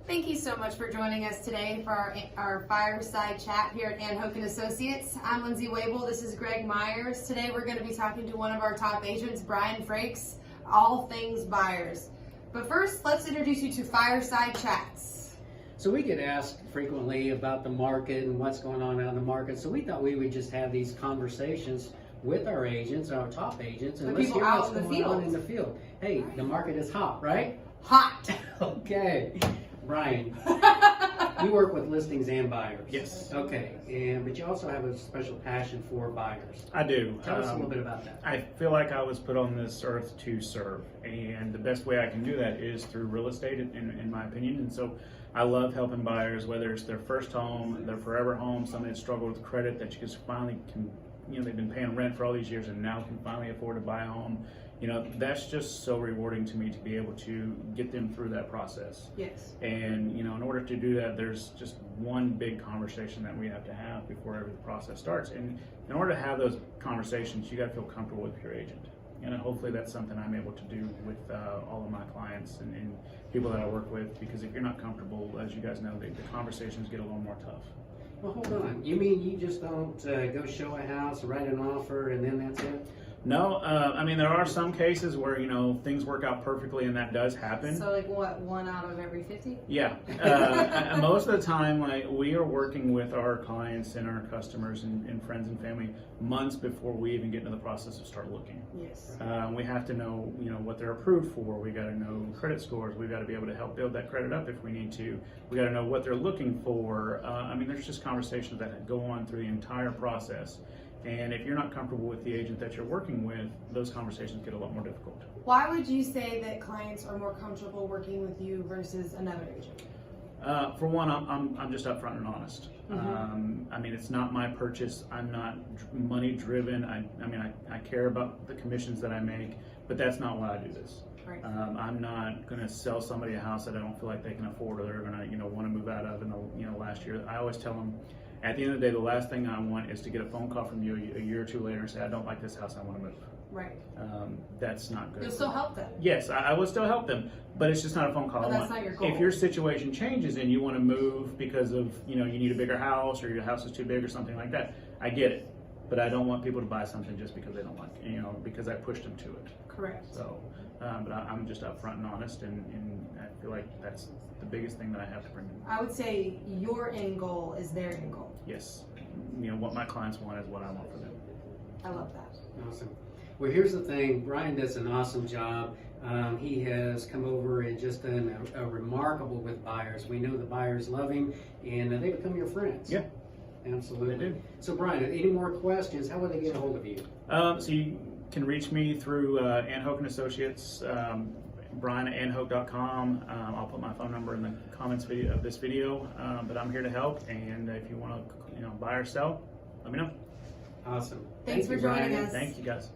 Thank you so much for joining us today for our Fireside chat here at Hoke and Associates. I'm Lindsey Waibl. This is Greg Myers. Today we're going to be talking to one of our top agents, Brian Frakes, all things buyers. But first, let's introduce you to Fireside Chats. So we get asked frequently about the market and what's going on out in the market. So we thought we would just have these conversations with our agents, our top agents, and let's hear what's going on in the field. Hey, the market is hot, right? Hot. Okay. Brian, you work with listings and buyers. Yes. Okay, but you also have a special passion for buyers. I do. Tell us a little bit about that. I feel like I was put on this earth to serve, and the best way I can do that is through real estate, in my opinion. And so I love helping buyers, whether it's their first home, their forever home, somebody that struggled with credit that you just finally can, they've been paying rent for all these years and now can finally afford to buy a home. That's just so rewarding to me to be able to get them through that process. Yes. And, in order to do that, there's just one big conversation that we have to have before every process starts. And in order to have those conversations, you got to feel comfortable with your agent. And hopefully that's something I'm able to do with all of my clients and people that I work with, because if you're not comfortable, as you guys know, the conversations get a little more tough. Well, hold on. You mean you just don't go show a house, write an offer, and then that's it? No, there are some cases where, things work out perfectly, and that does happen. So like what, 1 out of every 50? Yeah. Most of the time, we are working with our clients and our customers and friends and family months before we even get into the process of start looking. Yes. We have to know, what they're approved for. We got to know credit scores. We got to be able to help build that credit up if we need to. We got to know what they're looking for. There's just conversations that go on through the entire process. And if you're not comfortable with the agent that you're working with, those conversations get a lot more difficult. Why would you say that clients are more comfortable working with you versus another agent? For one, I'm just upfront and honest. Mm-hmm. It's not my purchase. I'm not money driven. I care about the commissions that I make, but that's not why I do this. Right. I'm not going to sell somebody a house that I don't feel like they can afford or they're going to want to move out of in the last year. I always tell them, at the end of the day, the last thing I want is to get a phone call from you a year or two later and say, I don't like this house, I want to move. Right. That's not good. You'll still help them. Yes, I will still help them, but it's just not a phone call. But that's not your goal. If your situation changes and you want to move because of, you need a bigger house or your house is too big or something like that, I get it. But I don't want people to buy something just because they don't like it, because I pushed them to it. Correct. So, but I'm just upfront and honest, and I feel like that's the biggest thing that I have to bring in. I would say your end goal is their end goal. Yes. What my clients want is what I want for them. I love that. Awesome. Well, here's the thing. Brian does an awesome job. He has come over and just done a remarkable with buyers. We know the buyers love him, and they become your friends. Yeah. Absolutely. They do. So, Brian, any more questions? How would they get a hold of you? So you can reach me through Hoke and Associates, Brian at anhoke.com. I'll put my phone number in the comments of this video, but I'm here to help. And if you want to, buy or sell, let me know. Awesome. Thanks for joining us. Thank you, guys.